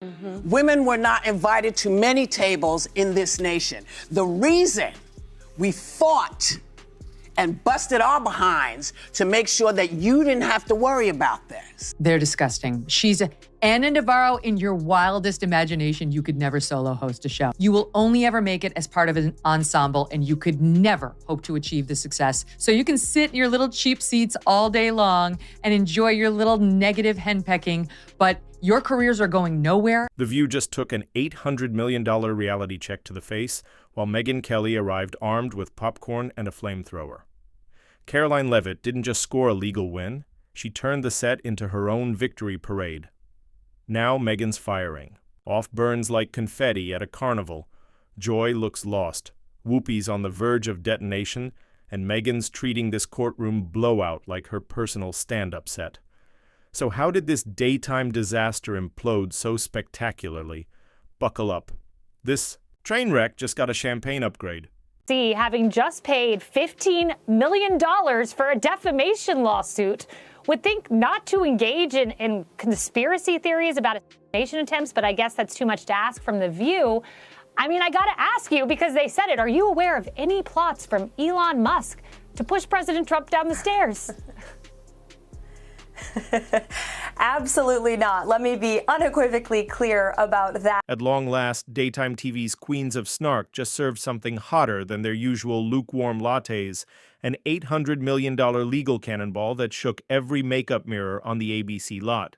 Women were not invited to many tables in this nation. The reason we fought and busted our behinds to make sure that you didn't have to worry about this. They're disgusting. She's Anna Navarro in your wildest imagination. You could never solo host a show. You will only ever make it as part of an ensemble, and you could never hope to achieve the success. So you can sit in your little cheap seats all day long and enjoy your little negative henpecking, but your careers are going nowhere. The View just took an $800 million reality check to the face, while Megyn Kelly arrived armed with popcorn and a flamethrower. Caroline Leavitt didn't just score a legal win, she turned the set into her own victory parade. Now Megyn's firing. Off burns like confetti at a carnival. Joy looks lost. Whoopi's on the verge of detonation, and Megyn's treating this courtroom blowout like her personal stand-up set. So how did this daytime disaster implode so spectacularly? Buckle up. This train wreck just got a champagne upgrade. Having just paid $15 million for a defamation lawsuit, would think not to engage in conspiracy theories about assassination attempts, but I guess that's too much to ask from The View. I mean, I got to ask you, because they said it, are you aware of any plots from Elon Musk to push President Trump down the stairs? Absolutely not. Let me be unequivocally clear about that. At long last, daytime TV's Queens of Snark just served something hotter than their usual lukewarm lattes, an $800 million legal cannonball that shook every makeup mirror on the ABC lot.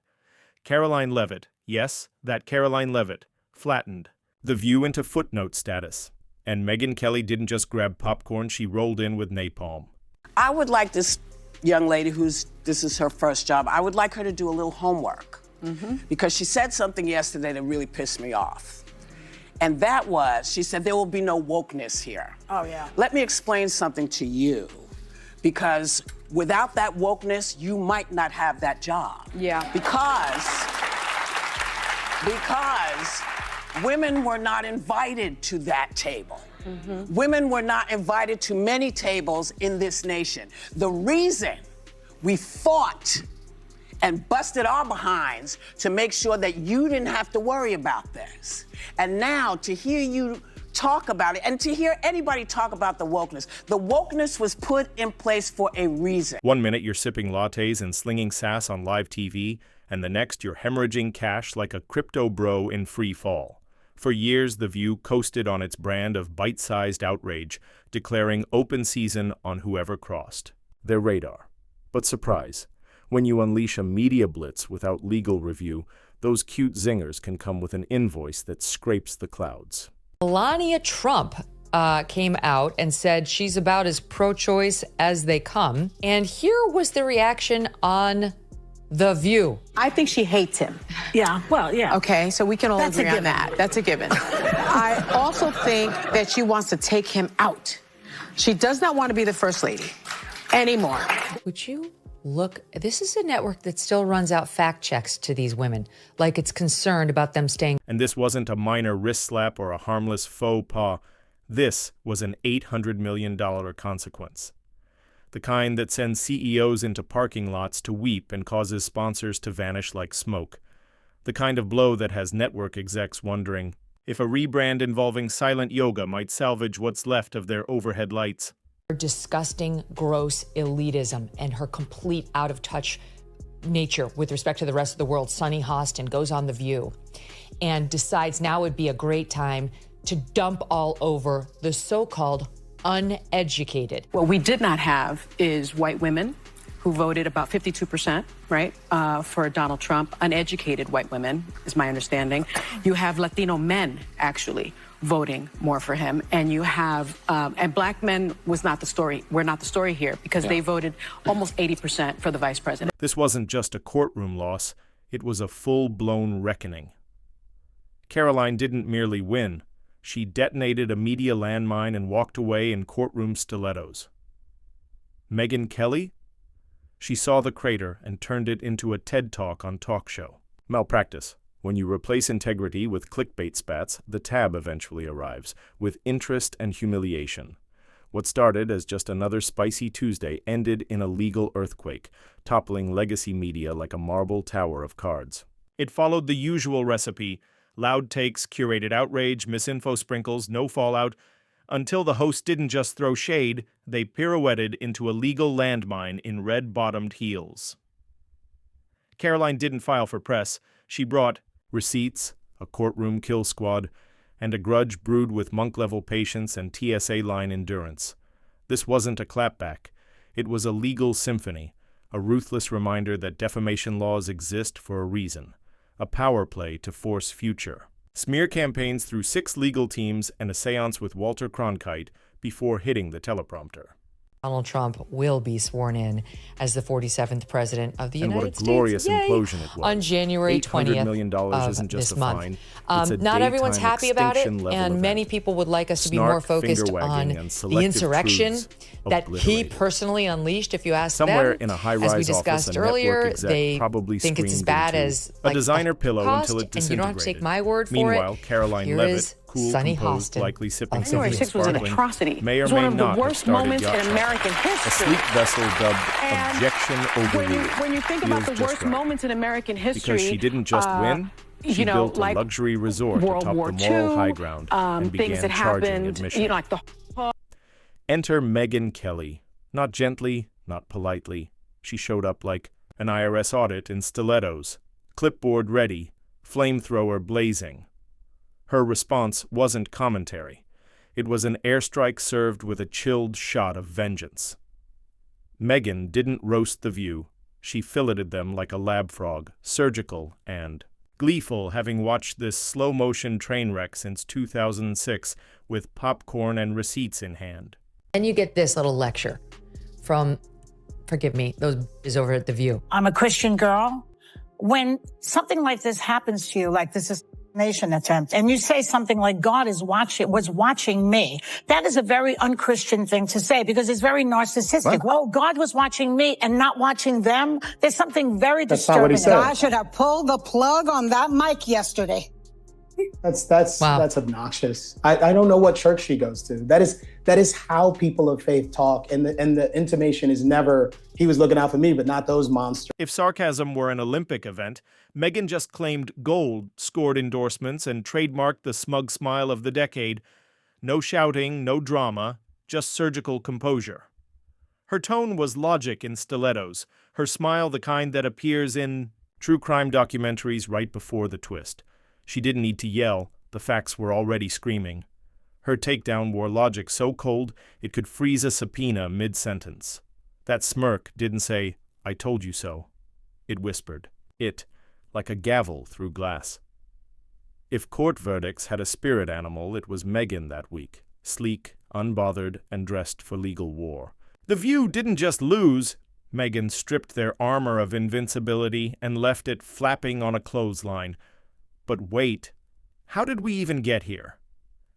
Caroline Leavitt, yes, that Caroline Leavitt, flattened. The View into footnote status. And Megyn Kelly didn't just grab popcorn, she rolled in with napalm. I would like this young lady this is her first job, I would like her to do a little homework. Because she said something yesterday that really pissed me off. And that was, she said, there will be no wokeness here. Oh, yeah. Let me explain something to you. Because without that wokeness, you might not have that job. Yeah. Because women were not invited to that table. Women were not invited to many tables in this nation. The reason we fought and busted our behinds to make sure that you didn't have to worry about this. And now to hear you talk about it and to hear anybody talk about the wokeness was put in place for a reason. 1 minute you're sipping lattes and slinging sass on live TV, and the next you're hemorrhaging cash like a crypto bro in free fall. For years, The View coasted on its brand of bite-sized outrage, declaring open season on whoever crossed their radar. But surprise, when you unleash a media blitz without legal review, those cute zingers can come with an invoice that scrapes the clouds. Melania Trump came out and said she's about as pro-choice as they come. And here was the reaction on The View. I think she hates him. Yeah, well, yeah. Okay, so we can all That's a agree on given. that. That's a given. I also think that she wants to take him out. She does not want to be the first lady anymore. Would you look? This is a network that still runs out fact checks to these women, like it's concerned about them staying. And this wasn't a minor wrist slap or a harmless faux pas. This was an $800 million consequence. The kind that sends CEOs into parking lots to weep and causes sponsors to vanish like smoke. The kind of blow that has network execs wondering if a rebrand involving silent yoga might salvage what's left of their overhead lights. Her disgusting, gross elitism and her complete out-of-touch nature with respect to the rest of the world. Sunny Hostin goes on The View and decides now would be a great time to dump all over the so-called uneducated. What we did not have is white women who voted about 52%, right, for Donald Trump. Uneducated white women, is my understanding. You have Latino men, actually, voting more for him. And you have, and black men was not the story. We're not the story here because they voted almost 80% for the vice president. This wasn't just a courtroom loss. It was a full-blown reckoning. Caroline didn't merely win. She detonated a media landmine and walked away in courtroom stilettos. Megyn Kelly? She saw the crater and turned it into a TED Talk on talk show. Malpractice. When you replace integrity with clickbait spats, the tab eventually arrives, with interest and humiliation. What started as just another spicy Tuesday ended in a legal earthquake, toppling legacy media like a marble tower of cards. It followed the usual recipe: loud takes, curated outrage, misinfo sprinkles, no fallout, until the host didn't just throw shade, they pirouetted into a legal landmine in red-bottomed heels. Caroline didn't file for press. She brought receipts, a courtroom kill squad, and a grudge brewed with monk-level patience and TSA-line endurance. This wasn't a clapback. It was a legal symphony, a ruthless reminder that defamation laws exist for a reason, a power play to force future. Smear campaigns through 6 legal teams and a seance with Walter Cronkite before hitting the teleprompter. Donald Trump will be sworn in as the 47th president of the United States. And what a glorious implosion it was. On January 20th $800 million isn't just this a month. fine. It's a Not everyone's daytime happy about it, extinction-level and many event. people would like us to be Snark, more focused finger-wagging, on and the selective insurrection truths that he obliterated. personally unleashed, if you ask Somewhere them. in a high-rise As we office, discussed a network earlier, exec they probably think it's as screamed bad into as a like, designer pillow cost, until it and you don't have to take disintegrated. my word for Meanwhile, it. Caroline Here Leavitt, is cool, Sonny composed, Hostin likely sipping of January something 6th was an sparkling, atrocity. may It or was one may of the not worst have started moments in yacht club. American A history. sleek vessel dubbed And Objection Overruled. When you think about feels the just worst right. moments in American history, Because she didn't just win, she built a like luxury resort World atop War the moral II, high ground and began things that charging happened, admission. like the Enter Megyn Kelly. Not gently, not politely. She showed up like an IRS audit in stilettos, clipboard ready, flamethrower blazing. Her response wasn't commentary. It was an airstrike served with a chilled shot of vengeance. Megyn didn't roast the View. She filleted them like a lab frog, surgical and gleeful, having watched this slow-motion train wreck since 2006 with popcorn and receipts in hand. And you get this little lecture from, forgive me, those is over at The View. I'm a Christian girl. When something like this happens to you, like this assassination attempt, and you say something like God was watching me, that is a very unchristian thing to say because it's very narcissistic. Well, God was watching me and not watching them. There's something very disturbing. I should have pulled the plug on that mic yesterday. That's obnoxious. I don't know what church she goes to. That is how people of faith talk, and the intimation is never he was looking out for me, but not those monsters. If sarcasm were an Olympic event, Megyn just claimed gold, scored endorsements, and trademarked the smug smile of the decade. No shouting, no drama, just surgical composure. Her tone was logic in stilettos, her smile the kind that appears in true crime documentaries right before the twist. She didn't need to yell, the facts were already screaming. Her takedown wore logic so cold it could freeze a subpoena mid-sentence. That smirk didn't say, "I told you so." It whispered. It, like a gavel through glass. If court verdicts had a spirit animal, it was Megyn that week, sleek, unbothered, and dressed for legal war. The View didn't just lose. Megyn stripped their armor of invincibility and left it flapping on a clothesline. But wait, how did we even get here?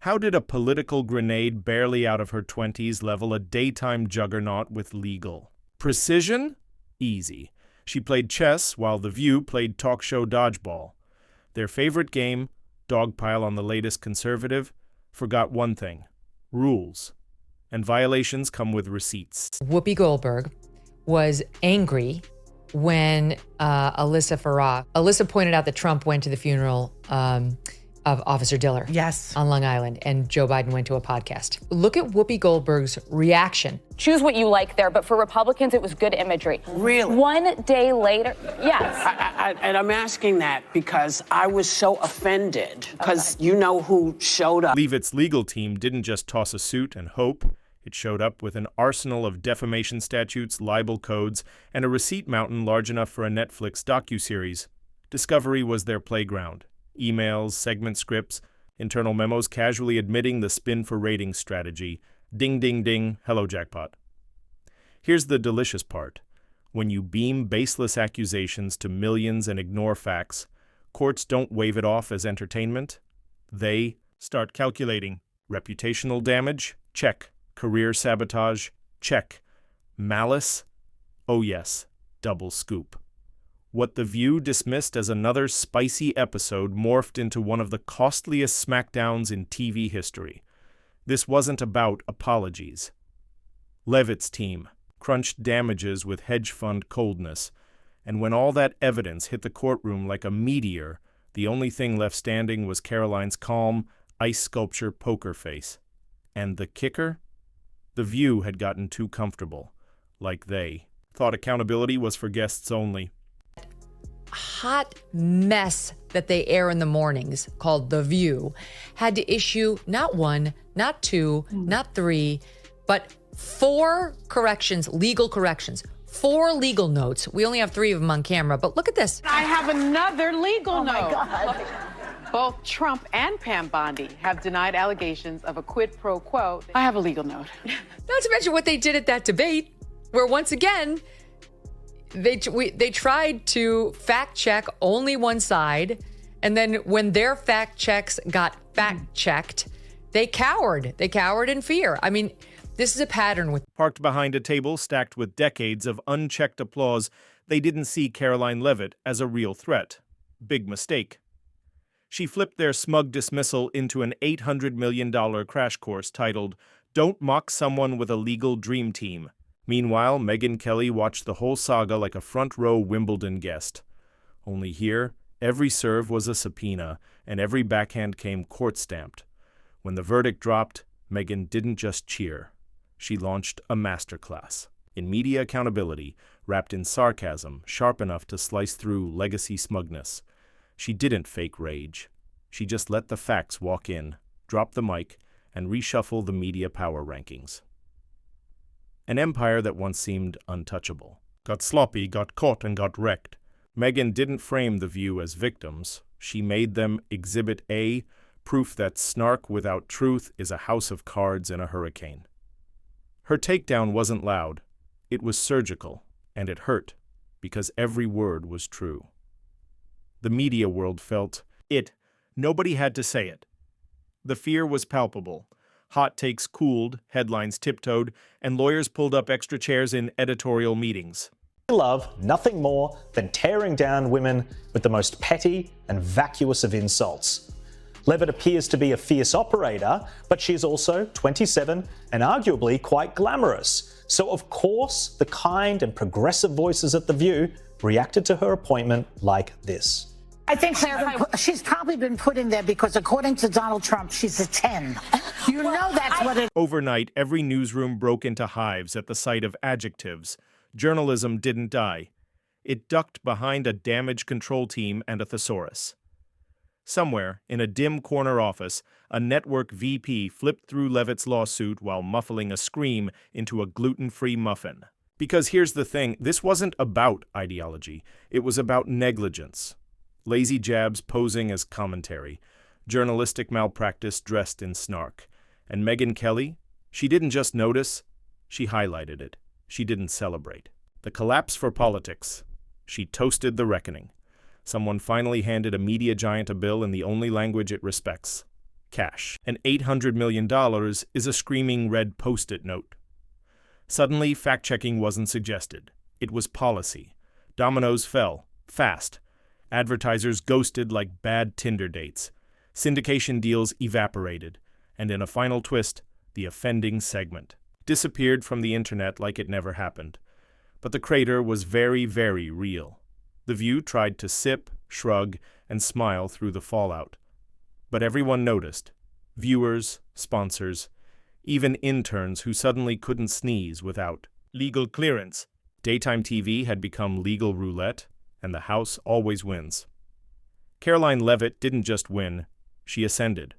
How did a political grenade barely out of her 20s level a daytime juggernaut with legal precision? Easy. She played chess while The View played talk show dodgeball. Their favorite game, dogpile on the latest conservative, forgot one thing: rules. And violations come with receipts. Whoopi Goldberg was angry when Alyssa pointed out that Trump went to the funeral of Officer Diller. Yes. On Long Island, and Joe Biden went to a podcast. Look at Whoopi Goldberg's reaction. Choose what you like there, but for Republicans, it was good imagery. Really? One day later, yes. And I'm asking that because I was so offended because you know who showed up. Leavitt's legal team didn't just toss a suit and hope. It showed up with an arsenal of defamation statutes, libel codes, and a receipt mountain large enough for a Netflix docuseries. Discovery was their playground. Emails, segment scripts, internal memos casually admitting the spin for ratings strategy. Ding, ding, ding, hello jackpot. Here's the delicious part. When you beam baseless accusations to millions and ignore facts, courts don't wave it off as entertainment. They start calculating. Reputational damage? Check. Career sabotage? Check. Malice? Oh yes, double scoop. What The View dismissed as another spicy episode morphed into one of the costliest smackdowns in TV history. This wasn't about apologies. Leavitt's team crunched damages with hedge fund coldness, And when all that evidence hit the courtroom like a meteor, the only thing left standing was Caroline's calm, ice sculpture poker face. And the kicker? The View had gotten too comfortable, like they thought accountability was for guests only. Hot mess that they air in the mornings, called The View, had to issue not one, not two, not three, but 4 corrections, legal corrections. 4 legal notes. We only have 3 of them on camera, but look at this. I have another legal note. Oh my God. Both Trump and Pam Bondi have denied allegations of a quid pro quo. I have a legal note. Not to mention what they did at that debate, where once again, they tried to fact check only one side, and then when their fact checks got fact checked, they cowered. They cowered in fear. I mean, this is a pattern with. Parked behind a table stacked with decades of unchecked applause, they didn't see Caroline Leavitt as a real threat. Big mistake. She flipped their smug dismissal into an $800 million crash course titled, "Don't Mock Someone with a Legal Dream Team." Meanwhile, Megyn Kelly watched the whole saga like a front-row Wimbledon guest. Only here, every serve was a subpoena, and every backhand came court-stamped. When the verdict dropped, Megyn didn't just cheer. She launched a masterclass in media accountability, wrapped in sarcasm, sharp enough to slice through legacy smugness. She didn't fake rage. She just let the facts walk in, drop the mic, and reshuffle the media power rankings. An empire that once seemed untouchable. Got sloppy, got caught, and got wrecked. Megyn didn't frame the View as victims. She made them Exhibit A, proof that snark without truth is a house of cards in a hurricane. Her takedown wasn't loud. It was surgical, and it hurt, because every word was true. The media world felt it. Nobody had to say it. The fear was palpable. Hot takes cooled, headlines tiptoed, and lawyers pulled up extra chairs in editorial meetings. We love nothing more than tearing down women with the most petty and vacuous of insults. Leavitt appears to be a fierce operator, but she's also 27 and arguably quite glamorous. So of course, the kind and progressive voices at The View reacted to her appointment like this. I think she's probably been put in there because, according to Donald Trump, she's a 10. You know that's what it. Overnight, every newsroom broke into hives at the sight of adjectives. Journalism didn't die. It ducked behind a damage control team and a thesaurus. Somewhere, in a dim corner office, a network VP flipped through Leavitt's lawsuit while muffling a scream into a gluten-free muffin. Because here's the thing, this wasn't about ideology. It was about negligence. Lazy jabs posing as commentary, journalistic malpractice dressed in snark. And Megyn Kelly, she didn't just notice, she highlighted it. She didn't celebrate. The collapse for politics. She toasted the reckoning. Someone finally handed a media giant a bill in the only language it respects. Cash. And $800 million is a screaming red Post-it note. Suddenly, fact-checking wasn't suggested. It was policy. Dominoes fell. Fast. Advertisers ghosted like bad Tinder dates. Syndication deals evaporated. And in a final twist, the offending segment disappeared from the internet like it never happened. But the crater was very, very real. The View tried to sip, shrug, and smile through the fallout. But everyone noticed. Viewers, sponsors, even interns who suddenly couldn't sneeze without legal clearance. Daytime TV had become legal roulette, and the House always wins. Caroline Leavitt didn't just win, she ascended.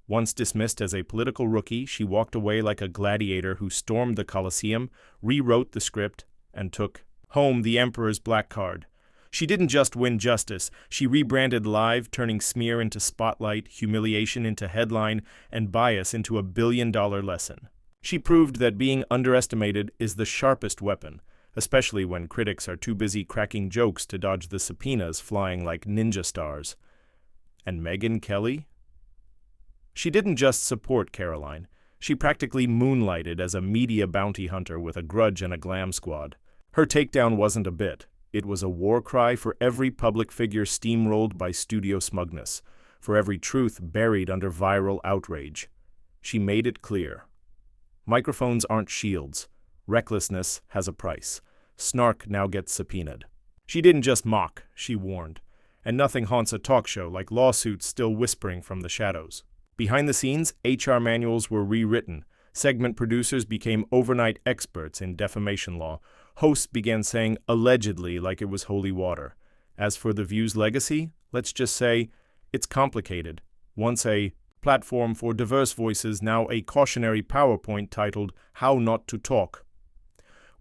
Once dismissed as a political rookie, she walked away like a gladiator who stormed the Colosseum, rewrote the script, and took home the Emperor's black card. She didn't just win justice, she rebranded Live, turning smear into spotlight, humiliation into headline, and bias into a billion-dollar lesson. She proved that being underestimated is the sharpest weapon, especially when critics are too busy cracking jokes to dodge the subpoenas flying like ninja stars. And Megyn Kelly? She didn't just support Caroline. She practically moonlighted as a media bounty hunter with a grudge and a glam squad. Her takedown wasn't a bit. It was a war cry for every public figure steamrolled by studio smugness, for every truth buried under viral outrage. She made it clear. Microphones aren't shields. Recklessness has a price. Snark now gets subpoenaed. She didn't just mock, she warned. And nothing haunts a talk show like lawsuits still whispering from the shadows. Behind the scenes, HR manuals were rewritten. Segment producers became overnight experts in defamation law. Hosts began saying allegedly like it was holy water. As for The View's legacy, let's just say it's complicated. Once a platform for diverse voices, now a cautionary PowerPoint titled How Not to Talk.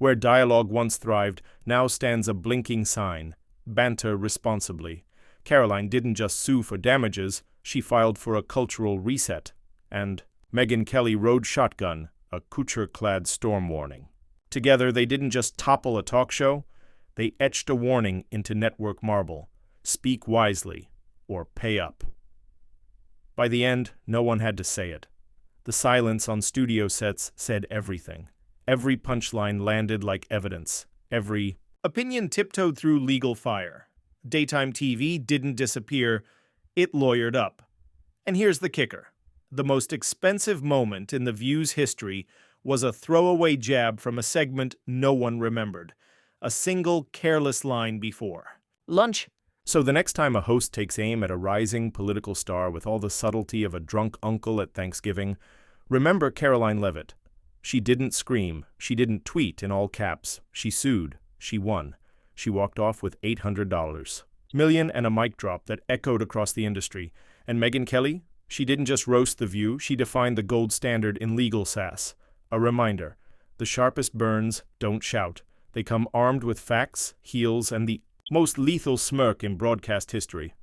Where dialogue once thrived, now stands a blinking sign, banter responsibly. Caroline didn't just sue for damages, she filed for a cultural reset. And Megyn Kelly rode shotgun, a couture-clad storm warning. Together, they didn't just topple a talk show, they etched a warning into network marble. Speak wisely, or pay up. By the end, no one had to say it. The silence on studio sets said everything. Every punchline landed like evidence. Every opinion tiptoed through legal fire. Daytime TV didn't disappear, it lawyered up. And here's the kicker. The most expensive moment in The View's history was a throwaway jab from a segment no one remembered. A single careless line before. Lunch. So the next time a host takes aim at a rising political star with all the subtlety of a drunk uncle at Thanksgiving, remember Caroline Leavitt. She didn't scream. She didn't tweet in all caps. She sued. She won. She walked off with $800 million and a mic drop that echoed across the industry. And Megyn Kelly? She didn't just roast The View. She defined the gold standard in legal sass. A reminder. The sharpest burns don't shout. They come armed with facts, heels, and the most lethal smirk in broadcast history.